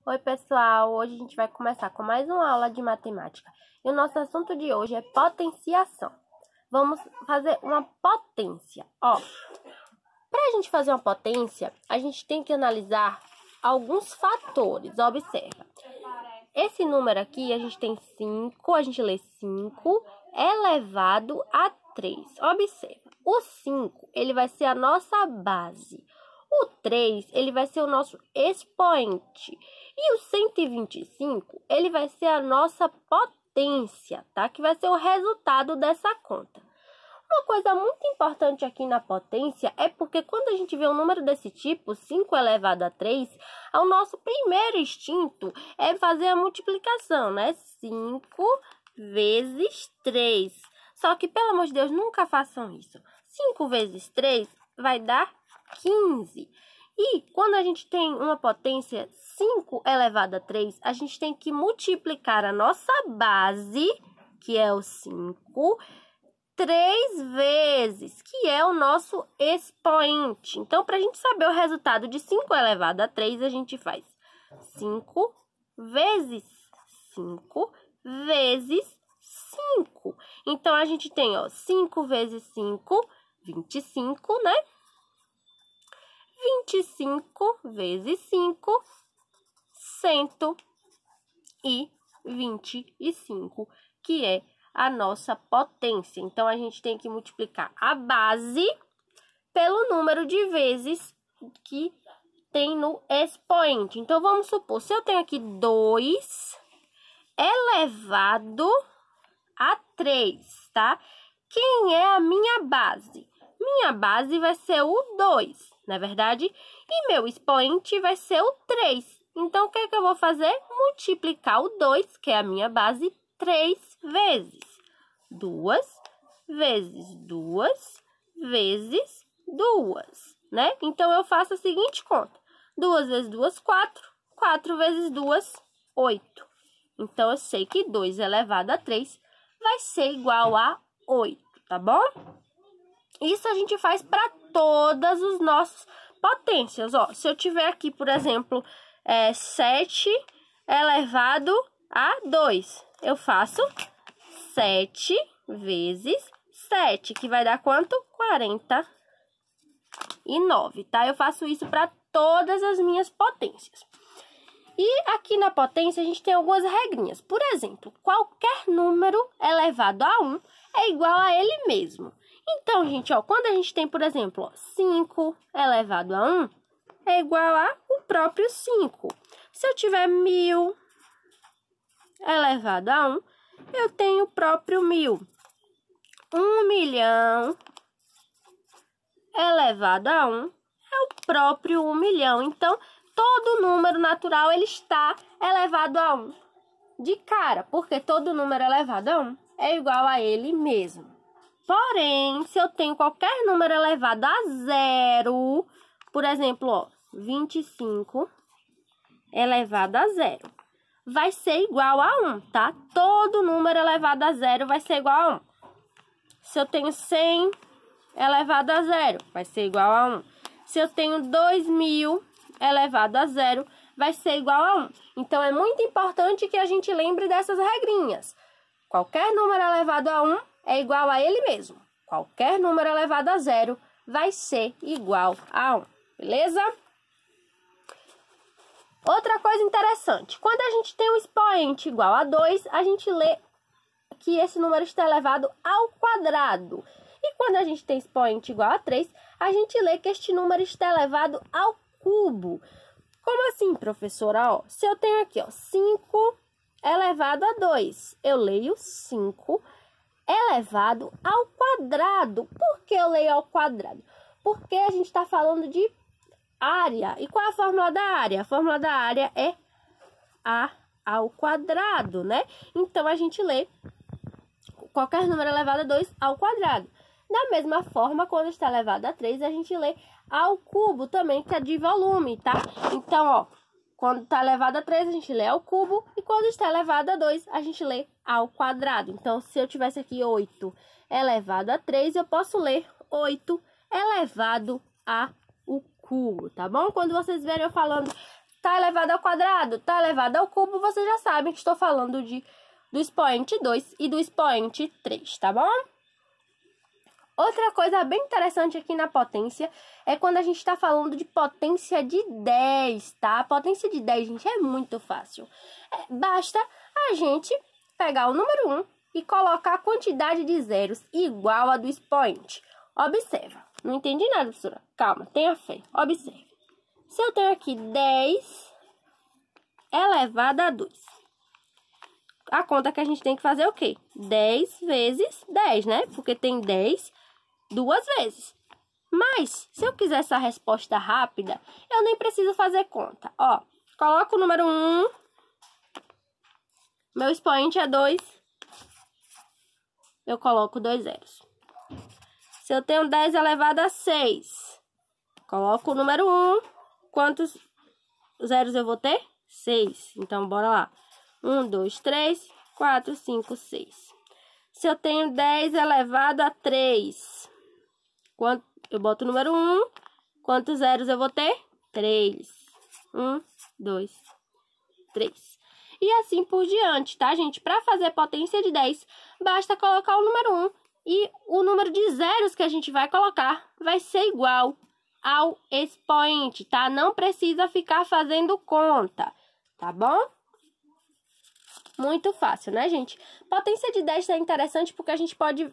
Oi, pessoal! Hoje a gente vai começar com mais uma aula de matemática. E o nosso assunto de hoje é potenciação. Vamos fazer uma potência. Para a gente fazer uma potência, a gente tem que analisar alguns fatores. Observa. Esse número aqui, a gente tem 5, a gente lê 5 elevado a 3. Observa. O 5, ele vai ser a nossa base. O 3, ele vai ser o nosso expoente. E o 125, ele vai ser a nossa potência, tá? Que vai ser o resultado dessa conta. Uma coisa muito importante aqui na potência é porque quando a gente vê um número desse tipo, 5 elevado a 3, o nosso primeiro instinto é fazer a multiplicação, né? 5 vezes 3. Só que, pelo amor de Deus, nunca façam isso. 5 vezes 3 vai dar 15. E quando a gente tem uma potência 5 elevado a 3, a gente tem que multiplicar a nossa base, que é o 5, 3 vezes, que é o nosso expoente. Então, para a gente saber o resultado de 5 elevado a 3, a gente faz 5 vezes 5 vezes 5. Então, a gente tem, 5 vezes 5, 25, né? 25 vezes 5, 125, que é a nossa potência. Então, a gente tem que multiplicar a base pelo número de vezes que tem no expoente. Então, vamos supor, se eu tenho aqui 2 elevado a 3, tá? Quem é a minha base? Minha base vai ser o 2, não é verdade? E meu expoente vai ser o 3. Então, o que é que eu vou fazer? Multiplicar o 2, que é a minha base, 3 vezes. 2 vezes 2 vezes 2, né? Então, eu faço a seguinte conta. 2 vezes 2, 4. 4 vezes 2, 8. Então, eu sei que 2 elevado a 3 vai ser igual a 8, tá bom? Isso a gente faz para todas os nossos potências. Se eu tiver aqui, por exemplo, 7 elevado a 2, eu faço 7 vezes 7, que vai dar quanto? 49, tá? Eu faço isso para todas as minhas potências. E aqui na potência a gente tem algumas regrinhas. Por exemplo, qualquer número elevado a 1 é igual a ele mesmo. Então, gente, quando a gente tem, por exemplo, 5 elevado a 1 é igual a o próprio 5. Se eu tiver 1000 elevado a 1, eu tenho o próprio 1000. 1 milhão elevado a 1 é o próprio 1 milhão. Então, todo número natural ele está elevado a 1 de cara, porque todo número elevado a 1 é igual a ele mesmo. Porém, se eu tenho qualquer número elevado a 0, por exemplo, 25 elevado a 0, vai ser igual a 1, tá? Todo número elevado a 0 vai ser igual a 1. Se eu tenho 100 elevado a 0, vai ser igual a 1. Se eu tenho 2000 elevado a 0, vai ser igual a 1. Então, é muito importante que a gente lembre dessas regrinhas. Qualquer número elevado a 1 é igual a ele mesmo. Qualquer número elevado a 0 vai ser igual a 1, beleza? Outra coisa interessante, quando a gente tem um expoente igual a 2, a gente lê que esse número está elevado ao quadrado. E quando a gente tem expoente igual a 3, a gente lê que este número está elevado ao cubo. Como assim, professora? Se eu tenho aqui, 5 elevado a 2, eu leio 5 elevado ao quadrado. Por que eu leio ao quadrado? Porque a gente está falando de área. E qual é a fórmula da área? A fórmula da área é A ao quadrado, né? Então, a gente lê qualquer número elevado a 2 ao quadrado. Da mesma forma, quando está elevado a 3, a gente lê ao cubo também, que é de volume, tá? Então, quando está elevado a 3, a gente lê ao cubo. E quando está elevado a 2, a gente lê ao quadrado. Então, se eu tivesse aqui 8 elevado a 3, eu posso ler 8 elevado a o cubo, tá bom? Quando vocês verem eu falando tá elevado ao quadrado, tá elevado ao cubo, vocês já sabem que estou falando do expoente 2 e do expoente 3, tá bom? Outra coisa bem interessante aqui na potência é quando a gente está falando de potência de 10, tá? A potência de 10, gente, é muito fácil. Basta a gente pegar o número 1 e colocar a quantidade de zeros igual a do expoente. Observa. Não entendi nada, professora. Calma, tenha fé. Observe. Se eu tenho aqui 10 elevado a 2. A conta que a gente tem que fazer é o quê? 10 vezes 10, né? Porque tem 10 duas vezes. Mas, se eu quiser essa resposta rápida, eu nem preciso fazer conta. Ó, coloco o número 1. Meu expoente é 2. Eu coloco 2 zeros. Se eu tenho 10 elevado a 6, coloco o número 1. Quantos zeros eu vou ter? 6. Então, bora lá. 1, 2, 3, 4, 5, 6. Se eu tenho 10 elevado a 3, eu boto o número 1. Quantos zeros eu vou ter? 3. 1, 2, 3. E assim por diante, tá, gente? Para fazer potência de 10, basta colocar o número 1. E o número de zeros que a gente vai colocar vai ser igual ao expoente, tá? Não precisa ficar fazendo conta, tá bom? Muito fácil, né, gente? Potência de 10 é interessante porque a gente pode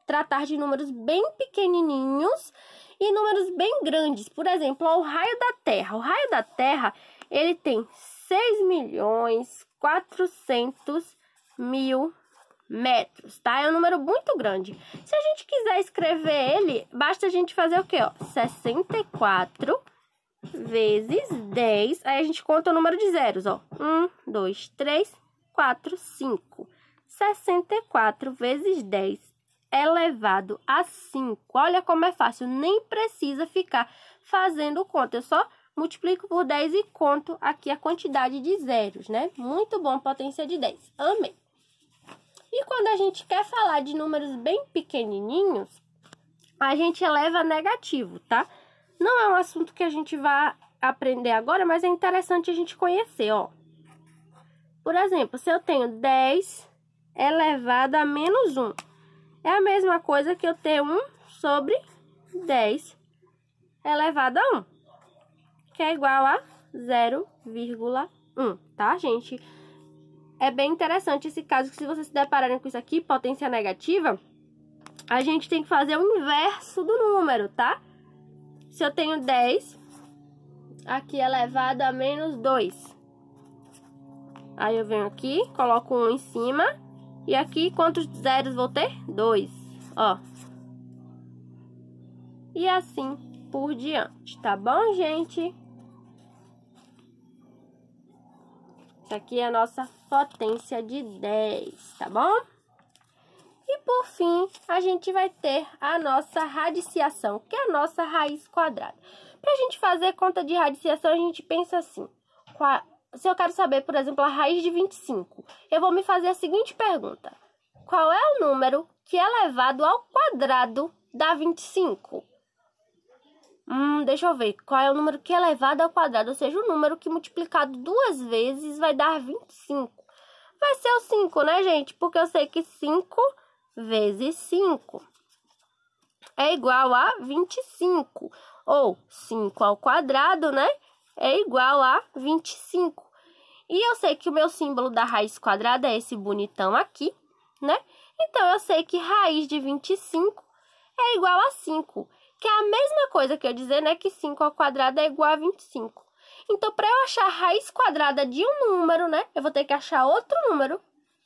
tratar de números bem pequenininhos e números bem grandes. Por exemplo, o raio da Terra. O raio da Terra, ele tem 6.400.000 metros, tá? É um número muito grande. Se a gente quiser escrever ele, basta a gente fazer o quê, ó? 64 vezes 10. Aí a gente conta o número de zeros, ó. 1, 2, 3, 4, 5. 64 vezes 10 elevado a 5. Olha como é fácil, nem precisa ficar fazendo conta. Eu só multiplico por 10 e conto aqui a quantidade de zeros, né? Muito bom, potência de 10. Amei. E quando a gente quer falar de números bem pequenininhos, a gente eleva a negativo, tá? Não é um assunto que a gente vai aprender agora, mas é interessante a gente conhecer, ó. Por exemplo, se eu tenho 10 elevado a menos 1, é a mesma coisa que eu ter 1 sobre 10 elevado a 1, que é igual a 0,1, tá, gente? É bem interessante esse caso, que se vocês se depararem com isso aqui, potência negativa, a gente tem que fazer o inverso do número, tá? Se eu tenho 10, aqui elevado a menos 2. Aí eu venho aqui, coloco 1 em cima. E aqui, quantos zeros vou ter? 2, ó. E assim por diante, tá bom, gente? Isso aqui é a nossa potência de 10, tá bom? E por fim, a gente vai ter a nossa radiciação, que é a nossa raiz quadrada. Pra gente fazer conta de radiciação, a gente pensa assim. Se eu quero saber, por exemplo, a raiz de 25, eu vou me fazer a seguinte pergunta. Qual é o número que é elevado ao quadrado da 25? Deixa eu ver. Qual é o número que é elevado ao quadrado? Ou seja, o número que multiplicado 2 vezes vai dar 25. Vai ser o 5, né, gente? Porque eu sei que 5 vezes 5 é igual a 25. Ou 5 ao quadrado, né? É igual a 25. E eu sei que o meu símbolo da raiz quadrada é esse bonitão aqui, né? Então, eu sei que raiz de 25 é igual a 5. Que é a mesma coisa que eu dizer, né? Que 5 ao quadrado é igual a 25. Então, para eu achar a raiz quadrada de um número, né? Eu vou ter que achar outro número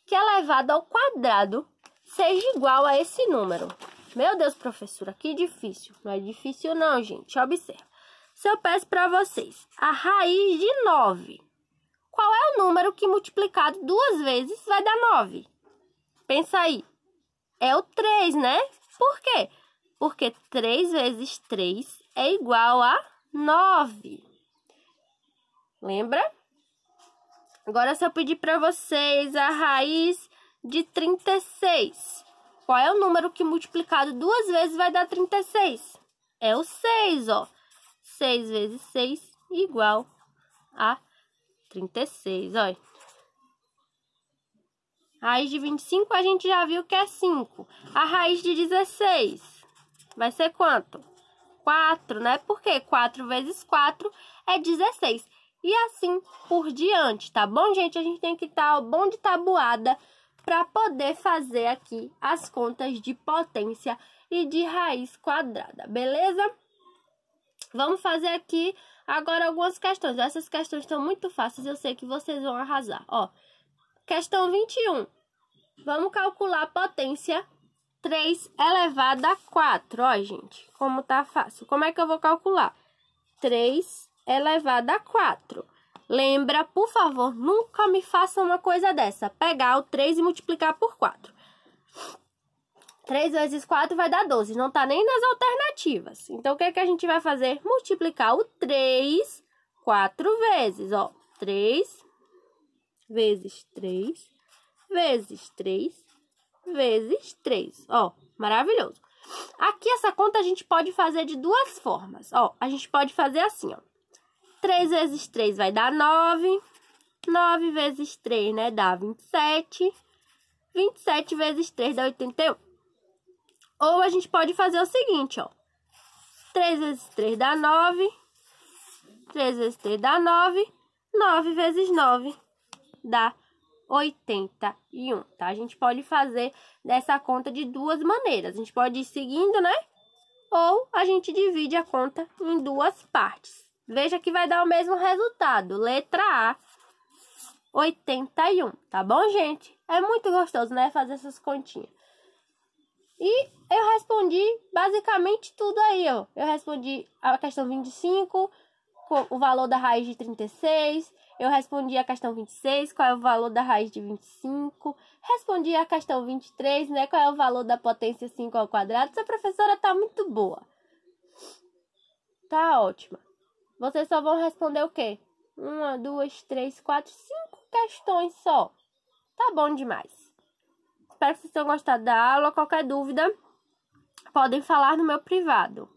que elevado ao quadrado seja igual a esse número. Meu Deus, professora, que difícil. Não é difícil não, gente. Observa. Se eu peço para vocês a raiz de 9, qual é o número que multiplicado 2 vezes vai dar 9? Pensa aí. É o 3, né? Por quê? Porque 3 vezes 3 é igual a 9. Lembra? Agora, se eu pedir para vocês a raiz de 36, qual é o número que multiplicado 2 vezes vai dar 36? É o 6, ó. 6 vezes 6 igual a 36, olha. Raiz de 25 a gente já viu que é 5. A raiz de 16 vai ser quanto? 4, né? Porque 4 vezes 4 é 16. E assim por diante, tá bom, gente? A gente tem que estar bom de tabuada para poder fazer aqui as contas de potência e de raiz quadrada, beleza? Vamos fazer aqui agora algumas questões. Essas questões estão muito fáceis, eu sei que vocês vão arrasar. Ó, questão 21. Vamos calcular a potência 3 elevado a 4. Ó, gente, como tá fácil. Como é que eu vou calcular? 3 elevado a 4. Lembra, por favor, nunca me faça uma coisa dessa. Pegar o 3 e multiplicar por 4. 3 vezes 4 vai dar 12. Não tá nem nas alternativas. Então, o que é que a gente vai fazer? Multiplicar o 3 4 vezes. Ó, 3 vezes 3 vezes 3 vezes 3. Ó, maravilhoso. Aqui, essa conta a gente pode fazer de duas formas. Ó, a gente pode fazer assim, ó. 3 vezes 3 vai dar 9. 9 vezes 3, né, dá 27. 27 vezes 3 dá 81. Ou a gente pode fazer o seguinte, ó. 3 vezes 3 dá 9. 3 vezes 3 dá 9. 9 vezes 9 dá 81, tá? A gente pode fazer dessa conta de duas maneiras. A gente pode ir seguindo, né? Ou a gente divide a conta em duas partes. Veja que vai dar o mesmo resultado. Letra A, 81, tá bom, gente? É muito gostoso, né? Fazer essas continhas. E eu respondi basicamente tudo aí, ó. Eu respondi a questão 25, com o valor da raiz de 36. Eu respondi a questão 26, qual é o valor da raiz de 25. Respondi a questão 23, né? Qual é o valor da potência 5 ao quadrado. Essa professora tá muito boa. Tá ótima. Vocês só vão responder o quê? 1, 2, 3, 4, 5 questões só. Tá bom demais. Espero que vocês tenham gostado da aula. Qualquer dúvida, podem falar no meu privado.